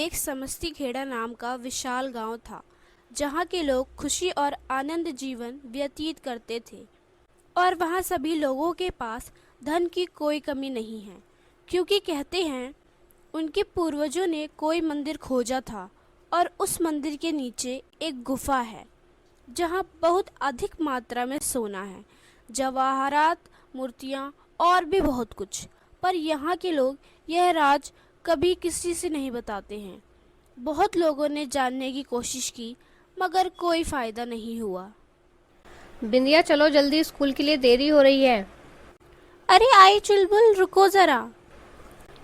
एक समस्तीखेड़ा नाम का विशाल गांव था, जहां के लोग खुशी और आनंद जीवन व्यतीत करते थे। और वहां सभी लोगों के पास धन की कोई कमी नहीं है, क्योंकि कहते हैं उनके पूर्वजों ने कोई मंदिर खोजा था और उस मंदिर के नीचे एक गुफा है, जहां बहुत अधिक मात्रा में सोना है, जवाहरात, मूर्तियां और भी बहुत कुछ। पर यहाँ के लोग यह राज कभी किसी से नहीं बताते हैं। बहुत लोगों ने जानने की कोशिश की, मगर कोई फायदा नहीं हुआ। बिंदिया, चलो जल्दी, स्कूल के लिए देरी हो रही है। अरे आई चुलबुल, रुको जरा।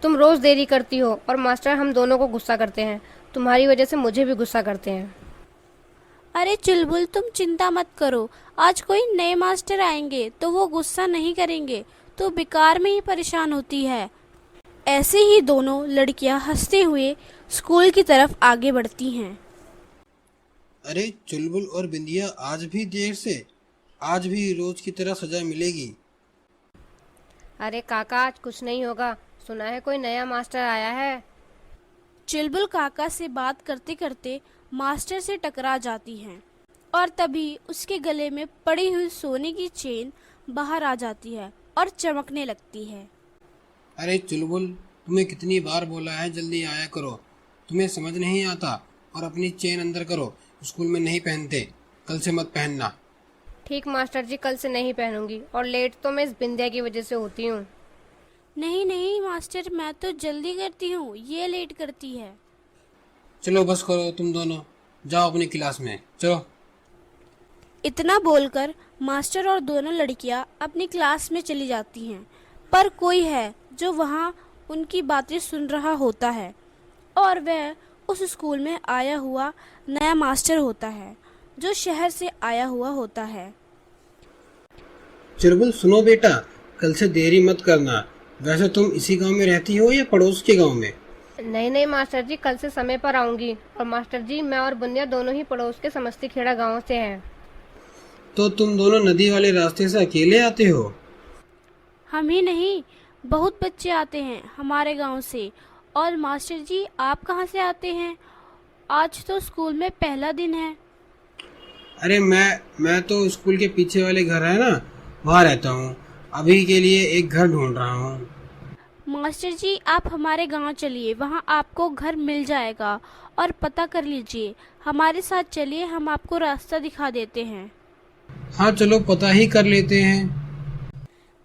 तुम रोज देरी करती हो और मास्टर हम दोनों को गुस्सा करते हैं। तुम्हारी वजह से मुझे भी गुस्सा करते हैं। अरे चुलबुल, तुम चिंता मत करो। आज कोई नए मास्टर आएंगे तो वो गुस्सा नहीं करेंगे, तो बेकार में ही परेशान होती है। ऐसे ही दोनों लड़कियां हंसते हुए स्कूल की तरफ आगे बढ़ती हैं। अरे चुलबुल और बिंदिया, आज भी देर से? आज भी रोज की तरह सजा मिलेगी? अरे काका, आज कुछ नहीं होगा। सुना है कोई नया मास्टर आया है। चुलबुल काका से बात करते करते मास्टर से टकरा जाती हैं और तभी उसके गले में पड़ी हुई सोने की चेन बाहर आ जाती है और चमकने लगती है। अरे चुलबुल, तुम्हें कितनी बार बोला है जल्दी आया करो, तुम्हें समझ नहीं आता? और अपनी चेन अंदर करो, स्कूल में नहीं पहनते, कल से मत पहनना। ठीक मास्टर जी, कल से नहीं पहनूंगी। और लेट तो मैं इस बिंदिया की वजह से होती हूँ। नहीं नहीं मास्टर, मैं तो जल्दी करती हूँ, ये लेट करती है। चलो बस करो, तुम दोनों जाओ अपनी क्लास में, चलो। इतना बोलकर मास्टर और दोनों लड़कियां अपनी क्लास में चली जाती हैं। पर कोई है जो वहाँ उनकी बातें सुन रहा होता है, और वह उस स्कूल में आया हुआ नया मास्टर होता है, जो शहर से आया हुआ होता है। चुलबुल सुनो बेटा, कल से देरी मत करना। वैसे तुम इसी गांव में रहती हो या पड़ोस के गांव में? नहीं नहीं मास्टर जी, कल से समय पर आऊंगी। और मास्टर जी, मैं और बिंदिया दोनों ही पड़ोस के समस्तीखेड़ा गांव से हैं। तो तुम दोनों नदी वाले रास्ते से अकेले आते हो? हम ही नहीं, बहुत बच्चे आते हैं हमारे गांव से। और मास्टर जी, आप कहाँ से आते हैं? आज तो स्कूल में पहला दिन है। अरे मैं तो स्कूल के पीछे वाले घर है ना, वहाँ रहता हूँ। अभी के लिए एक घर ढूंढ रहा हूँ। मास्टर जी, आप हमारे गांव चलिए, वहां आपको घर मिल जाएगा। और पता कर लीजिए, हमारे साथ चलिए, हम आपको रास्ता दिखा देते हैं। हाँ चलो, पता ही कर लेते हैं।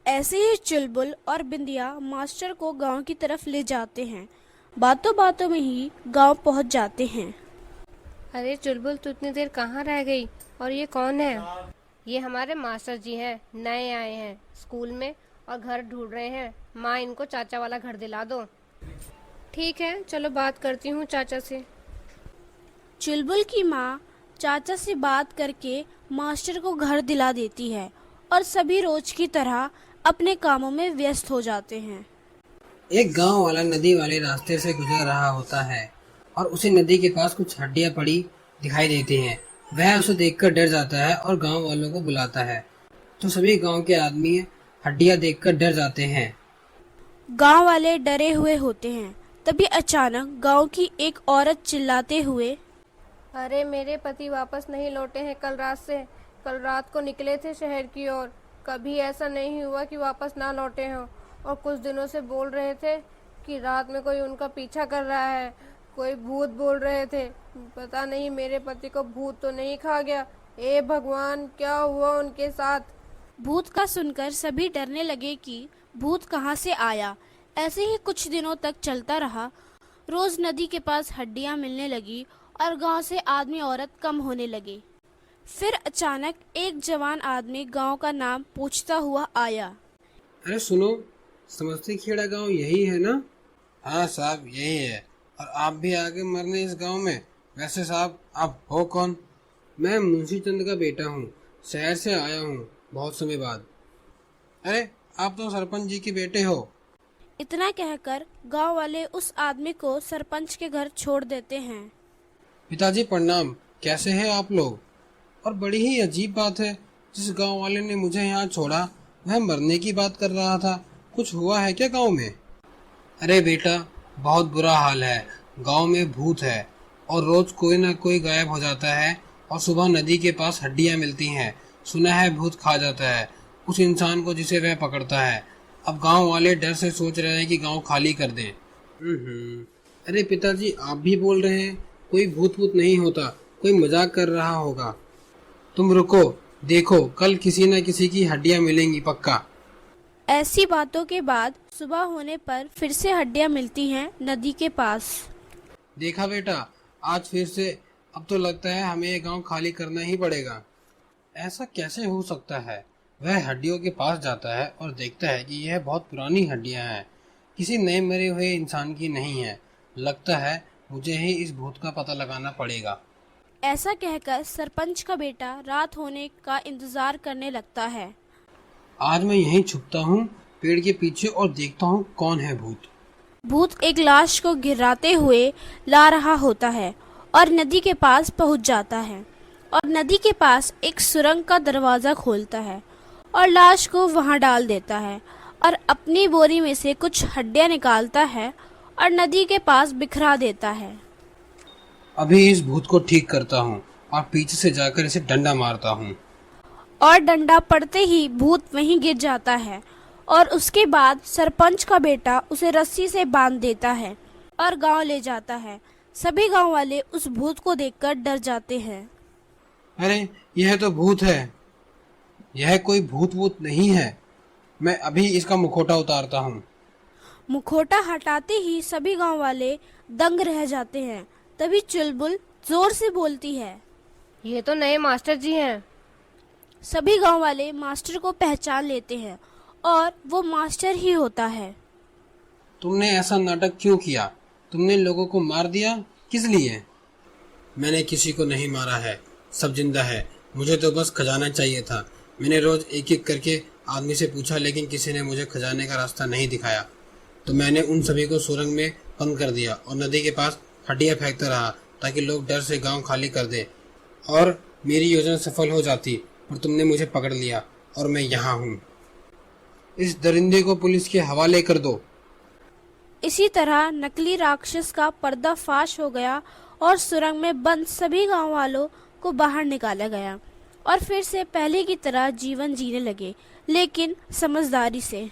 ऐसे ही चुलबुल और बिंदिया मास्टर को गांव की तरफ ले जाते हैं। बातों बातों में ही गांव पहुंच जाते हैं। अरे चुलबुल, तू इतनी देर कहाँ रह गई? और ये कौन है? ये हमारे मास्टर जी हैं, नए आए हैं स्कूल में और घर ढूंढ रहे हैं। माँ, इनको चाचा वाला घर दिला दो। ठीक है, चलो बात करती हूँ चाचा से। चुलबुल की माँ चाचा से बात करके मास्टर को घर दिला देती है और सभी रोज की तरह अपने कामों में व्यस्त हो जाते हैं। एक गांव वाला नदी वाले रास्ते से गुजर रहा होता है और उसे नदी के पास कुछ हड्डियां पड़ी दिखाई देती हैं। वह उसे देखकर डर जाता है और गांव वालों को बुलाता है। तो सभी गांव के आदमी हड्डियां देखकर डर जाते हैं। गांव वाले डरे हुए होते हैं। तभी अचानक गांव की एक औरत चिल्लाते हुए, अरे मेरे पति वापस नहीं लौटे हैं कल रात से। कल रात को निकले थे शहर की ओर। कभी ऐसा नहीं हुआ कि वापस ना लौटे हों। और कुछ दिनों से बोल रहे थे कि रात में कोई उनका पीछा कर रहा है। कोई भूत बोल रहे थे। पता नहीं मेरे पति को भूत तो नहीं खा गया। ए भगवान, क्या हुआ उनके साथ? भूत का सुनकर सभी डरने लगे कि भूत कहाँ से आया। ऐसे ही कुछ दिनों तक चलता रहा। रोज नदी के पास हड्डियां मिलने लगी और गांव से आदमी औरत कम होने लगे। फिर अचानक एक जवान आदमी गांव का नाम पूछता हुआ आया। अरे सुनो, समस्तीखेड़ा गांव यही है ना? हाँ साहब, यही है। और आप भी आगे मरने इस गांव में? वैसे साहब, आप हो कौन? मैं मुंशी चंद का बेटा हूँ, शहर से आया हूँ बहुत समय बाद। अरे आप तो सरपंच जी के बेटे हो। इतना कहकर गांव वाले उस आदमी को सरपंच के घर छोड़ देते हैं। पिताजी प्रणाम, कैसे हैं आप लोग? और बड़ी ही अजीब बात है, जिस गांव वाले ने मुझे यहाँ छोड़ा वह मरने की बात कर रहा था। कुछ हुआ है क्या गांव में? अरे बेटा, बहुत बुरा हाल है। गांव में भूत है और रोज कोई ना कोई गायब हो जाता है और सुबह नदी के पास हड्डियां मिलती हैं। सुना है भूत खा जाता है उस इंसान को जिसे वह पकड़ता है। अब गांव वाले डर से सोच रहे हैं कि गांव खाली कर दें। अरे पिताजी, आप भी बोल रहे हैं? कोई भूत भूत नहीं होता, कोई मजाक कर रहा होगा। तुम रुको, देखो कल किसी न किसी की हड्डियां मिलेंगी पक्का। ऐसी बातों के बाद सुबह होने पर फिर से हड्डियां मिलती हैं नदी के पास। देखा बेटा, आज फिर से। अब तो लगता है हमें ये गांव खाली करना ही पड़ेगा। ऐसा कैसे हो सकता है? वह हड्डियों के पास जाता है और देखता है कि यह बहुत पुरानी हड्डियां हैं, किसी नए मरे हुए इंसान की नहीं है। लगता है मुझे ही इस भूत का पता लगाना पड़ेगा। ऐसा कहकर सरपंच का बेटा रात होने का इंतजार करने लगता है। आज मैं यहीं छुपता हूँ पेड़ के पीछे और देखता हूँ कौन है भूत। भूत एक लाश को गिराते हुए ला रहा होता है और नदी के पास पहुंच जाता है और नदी के पास एक सुरंग का दरवाजा खोलता है और लाश को वहां डाल देता है और अपनी बोरी में से कुछ हड्डियां निकालता है और नदी के पास बिखरा देता है। अभी इस भूत को ठीक करता हूँ और पीछे से जाकर इसे डंडा मारता हूँ। और डंडा पड़ते ही भूत वहीं गिर जाता है और उसके बाद सरपंच का बेटा उसे रस्सी से बांध देता है और गांव ले जाता है। सभी गांव वाले उस भूत को देखकर डर जाते हैं। अरे यह तो भूत है। यह कोई भूत वूत नहीं है। मैं अभी इसका मुखौटा उतारता हूँ। मुखौटा हटाते ही सभी गांव वाले दंग रह जाते हैं। तभी चुलबुल जोर से बोलती है, ये तो नए मास्टर जी हैं। सभी गांव वाले मास्टर को पहचान लेते हैं और वो मास्टर ही होता है। तुमने ऐसा नाटक क्यों किया? तुमने लोगों को मार दिया, किस लिए? मैंने किसी को नहीं मारा है, सब जिंदा है। मुझे तो बस खजाना चाहिए था। मैंने रोज एक एक करके आदमी से पूछा लेकिन किसी ने मुझे खजाने का रास्ता नहीं दिखाया। तो मैंने उन सभी को सुरंग में बंद कर दिया और नदी के पास हड्डियां फेंकता रहा ताकि लोग डर से गांव खाली कर दे और मेरी योजना सफल हो जाती। और तुमने मुझे पकड़ लिया और मैं यहाँ हूँ। इस दरिंदे को पुलिस के हवाले कर दो। इसी तरह नकली राक्षस का पर्दाफाश हो गया और सुरंग में बंद सभी गांव वालों को बाहर निकाला गया और फिर से पहले की तरह जीवन जीने लगे, लेकिन समझदारी से।